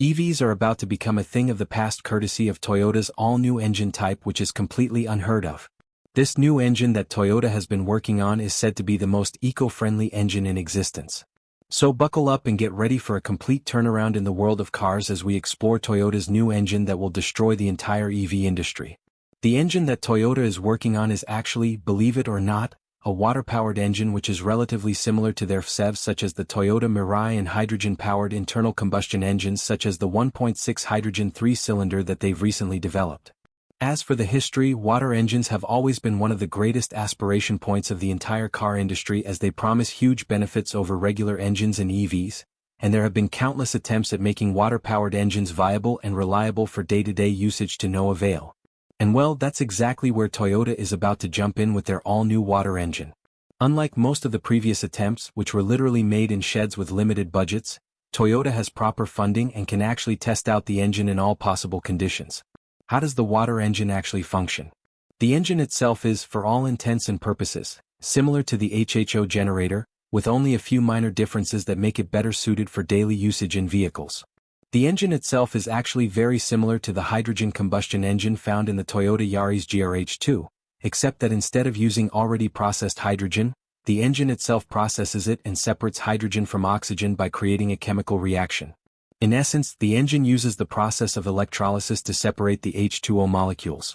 EVs are about to become a thing of the past courtesy of Toyota's all-new engine type, which is completely unheard of. This new engine that Toyota has been working on is said to be the most eco-friendly engine in existence. So buckle up and get ready for a complete turnaround in the world of cars as we explore Toyota's new engine that will destroy the entire EV industry. The engine that Toyota is working on is actually, believe it or not, a water-powered engine which is relatively similar to their FCEVs such as the Toyota Mirai and hydrogen-powered internal combustion engines such as the 1.6 hydrogen 3-cylinder that they've recently developed. As for the history, water engines have always been one of the greatest aspiration points of the entire car industry as they promise huge benefits over regular engines and EVs, and there have been countless attempts at making water-powered engines viable and reliable for day-to-day usage to no avail. And well, that's exactly where Toyota is about to jump in with their all-new water engine. Unlike most of the previous attempts, which were literally made in sheds with limited budgets, Toyota has proper funding and can actually test out the engine in all possible conditions. How does the water engine actually function? The engine itself is, for all intents and purposes, similar to the HHO generator, with only a few minor differences that make it better suited for daily usage in vehicles. The engine itself is actually very similar to the hydrogen combustion engine found in the Toyota Yaris GRH2, except that instead of using already processed hydrogen, the engine itself processes it and separates hydrogen from oxygen by creating a chemical reaction. In essence, the engine uses the process of electrolysis to separate the H2O molecules.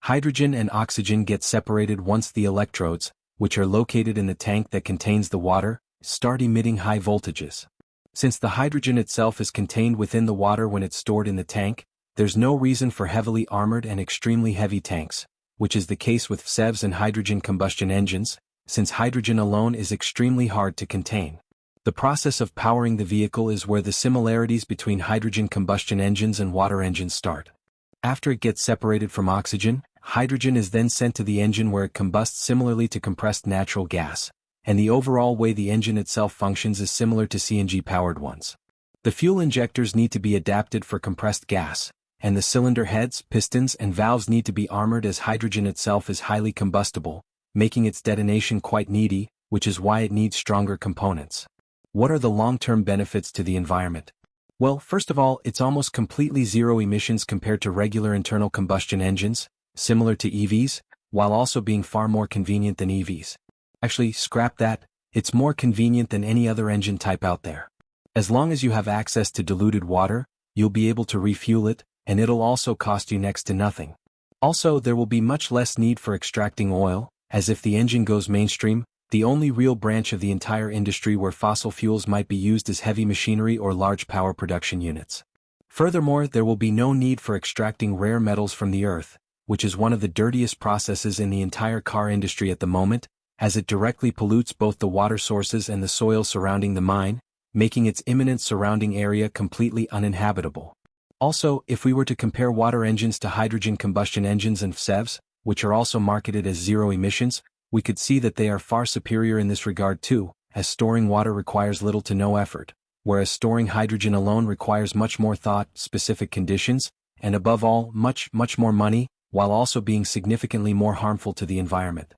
Hydrogen and oxygen get separated once the electrodes, which are located in the tank that contains the water, start emitting high voltages. Since the hydrogen itself is contained within the water when it's stored in the tank, there's no reason for heavily armored and extremely heavy tanks, which is the case with FCEVs and hydrogen combustion engines, since hydrogen alone is extremely hard to contain. The process of powering the vehicle is where the similarities between hydrogen combustion engines and water engines start. After it gets separated from oxygen, hydrogen is then sent to the engine where it combusts similarly to compressed natural gas, and the overall way the engine itself functions is similar to CNG-powered ones. The fuel injectors need to be adapted for compressed gas, and the cylinder heads, pistons, and valves need to be armored as hydrogen itself is highly combustible, making its detonation quite needy, which is why it needs stronger components. What are the long-term benefits to the environment? Well, first of all, it's almost completely zero emissions compared to regular internal combustion engines, similar to EVs, while also being far more convenient than EVs. Actually, scrap that, it's more convenient than any other engine type out there. As long as you have access to diluted water, you'll be able to refuel it, and it'll also cost you next to nothing. Also, there will be much less need for extracting oil, as if the engine goes mainstream, the only real branch of the entire industry where fossil fuels might be used is heavy machinery or large power production units. Furthermore, there will be no need for extracting rare metals from the earth, which is one of the dirtiest processes in the entire car industry at the moment, as it directly pollutes both the water sources and the soil surrounding the mine, making its imminent surrounding area completely uninhabitable. Also, if we were to compare water engines to hydrogen combustion engines and FCEVs, which are also marketed as zero emissions, we could see that they are far superior in this regard too, as storing water requires little to no effort, whereas storing hydrogen alone requires much more thought, specific conditions, and above all, much more money, while also being significantly more harmful to the environment.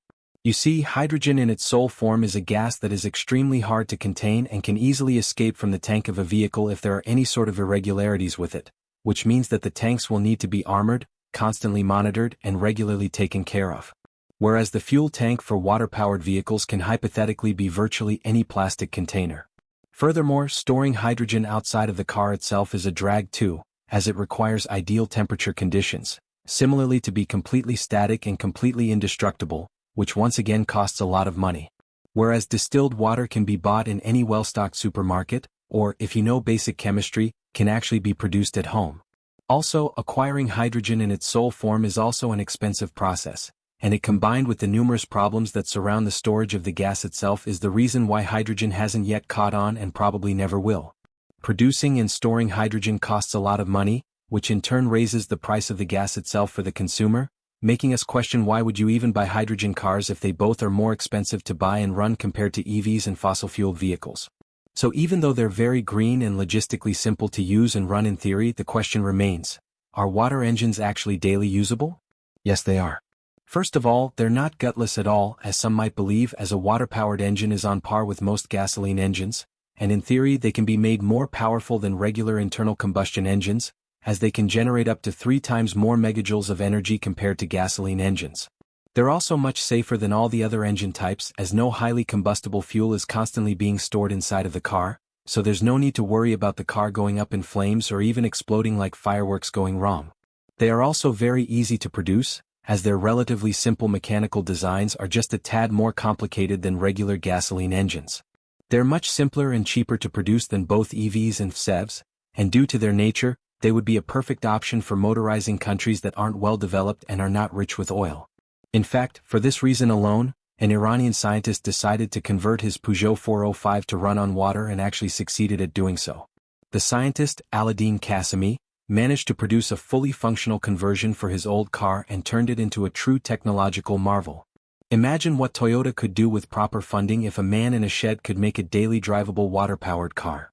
You see, hydrogen in its sole form is a gas that is extremely hard to contain and can easily escape from the tank of a vehicle if there are any sort of irregularities with it, which means that the tanks will need to be armored, constantly monitored, and regularly taken care of. Whereas the fuel tank for water-powered vehicles can hypothetically be virtually any plastic container. Furthermore, storing hydrogen outside of the car itself is a drag too, as it requires ideal temperature conditions, similarly to be completely static and completely indestructible, which once again costs a lot of money. Whereas distilled water can be bought in any well-stocked supermarket, or, if you know basic chemistry, can actually be produced at home. Also, acquiring hydrogen in its sole form is also an expensive process, and it combined with the numerous problems that surround the storage of the gas itself is the reason why hydrogen hasn't yet caught on and probably never will. Producing and storing hydrogen costs a lot of money, which in turn raises the price of the gas itself for the consumer, making us question why would you even buy hydrogen cars if they both are more expensive to buy and run compared to EVs and fossil-fueled vehicles. So even though they're very green and logistically simple to use and run in theory, the question remains, are water engines actually daily usable? Yes, they are. First of all, they're not gutless at all, as some might believe, as a water-powered engine is on par with most gasoline engines, and in theory they can be made more powerful than regular internal combustion engines, as they can generate up to 3 times more megajoules of energy compared to gasoline engines. They're also much safer than all the other engine types, as no highly combustible fuel is constantly being stored inside of the car, so there's no need to worry about the car going up in flames or even exploding like fireworks going wrong. They are also very easy to produce, as their relatively simple mechanical designs are just a tad more complicated than regular gasoline engines. They're much simpler and cheaper to produce than both EVs and FCEVs, and due to their nature, they would be a perfect option for motorizing countries that aren't well developed and are not rich with oil. In fact, for this reason alone, an Iranian scientist decided to convert his Peugeot 405 to run on water and actually succeeded at doing so. The scientist, Aladdin Qasimi, managed to produce a fully functional conversion for his old car and turned it into a true technological marvel. Imagine what Toyota could do with proper funding if a man in a shed could make a daily drivable water-powered car.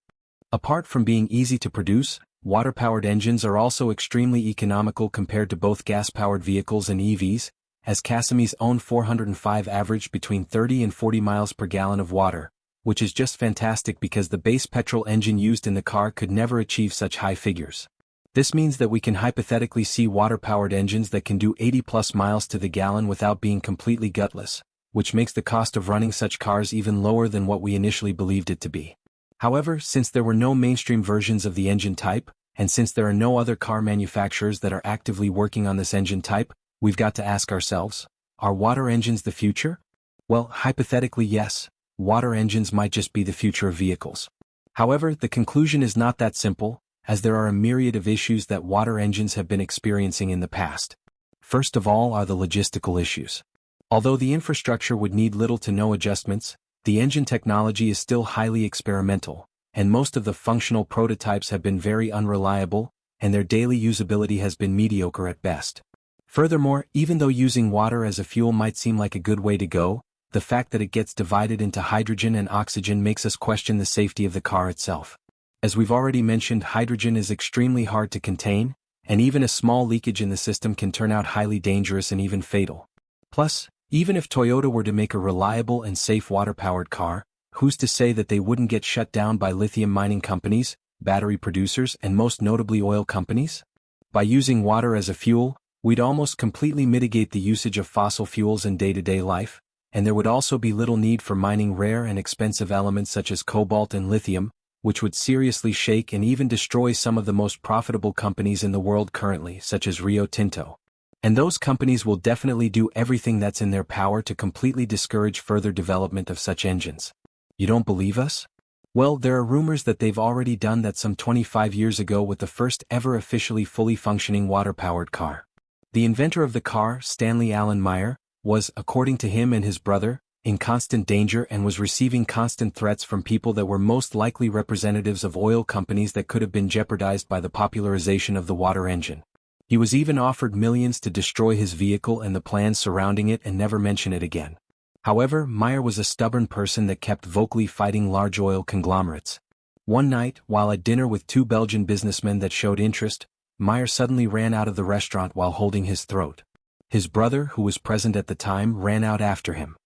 Apart from being easy to produce, water-powered engines are also extremely economical compared to both gas-powered vehicles and EVs, as Qasimi's own 405 averaged between 30 and 40 miles per gallon of water, which is just fantastic because the base petrol engine used in the car could never achieve such high figures. This means that we can hypothetically see water-powered engines that can do 80+ miles to the gallon without being completely gutless, which makes the cost of running such cars even lower than what we initially believed it to be. However, since there were no mainstream versions of the engine type, and since there are no other car manufacturers that are actively working on this engine type, we've got to ask ourselves, are water engines the future? Well, hypothetically yes, water engines might just be the future of vehicles. However, the conclusion is not that simple, as there are a myriad of issues that water engines have been experiencing in the past. First of all are the logistical issues. Although the infrastructure would need little to no adjustments, the engine technology is still highly experimental, and most of the functional prototypes have been very unreliable, and their daily usability has been mediocre at best. Furthermore, even though using water as a fuel might seem like a good way to go, the fact that it gets divided into hydrogen and oxygen makes us question the safety of the car itself. As we've already mentioned, hydrogen is extremely hard to contain, and even a small leakage in the system can turn out highly dangerous and even fatal. Plus, even if Toyota were to make a reliable and safe water-powered car, who's to say that they wouldn't get shut down by lithium mining companies, battery producers, and most notably oil companies? By using water as a fuel, we'd almost completely mitigate the usage of fossil fuels in day-to-day life, and there would also be little need for mining rare and expensive elements such as cobalt and lithium, which would seriously shake and even destroy some of the most profitable companies in the world currently, such as Rio Tinto. And those companies will definitely do everything that's in their power to completely discourage further development of such engines. You don't believe us? Well, there are rumors that they've already done that some 25 years ago with the first ever officially fully functioning water-powered car. The inventor of the car, Stanley Allen Meyer, was, according to him and his brother, in constant danger and was receiving constant threats from people that were most likely representatives of oil companies that could have been jeopardized by the popularization of the water engine. He was even offered millions to destroy his vehicle and the plans surrounding it and never mention it again. However, Meyer was a stubborn person that kept vocally fighting large oil conglomerates. One night, while at dinner with 2 Belgian businessmen that showed interest, Meyer suddenly ran out of the restaurant while holding his throat. His brother, who was present at the time, ran out after him.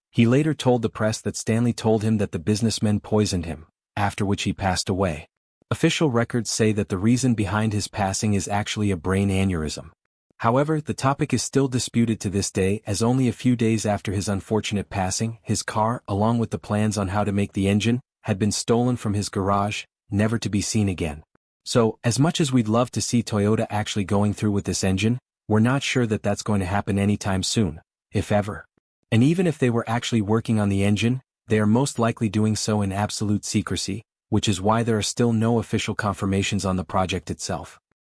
He later told the press that Stanley told him that the businessmen poisoned him, after which he passed away. Official records say that the reason behind his passing is actually a brain aneurysm. However, the topic is still disputed to this day, as only a few days after his unfortunate passing, his car, along with the plans on how to make the engine, had been stolen from his garage, never to be seen again. So, as much as we'd love to see Toyota actually going through with this engine, we're not sure that that's going to happen anytime soon, if ever. And even if they were actually working on the engine, they are most likely doing so in absolute secrecy, which is why there are still no official confirmations on the project itself.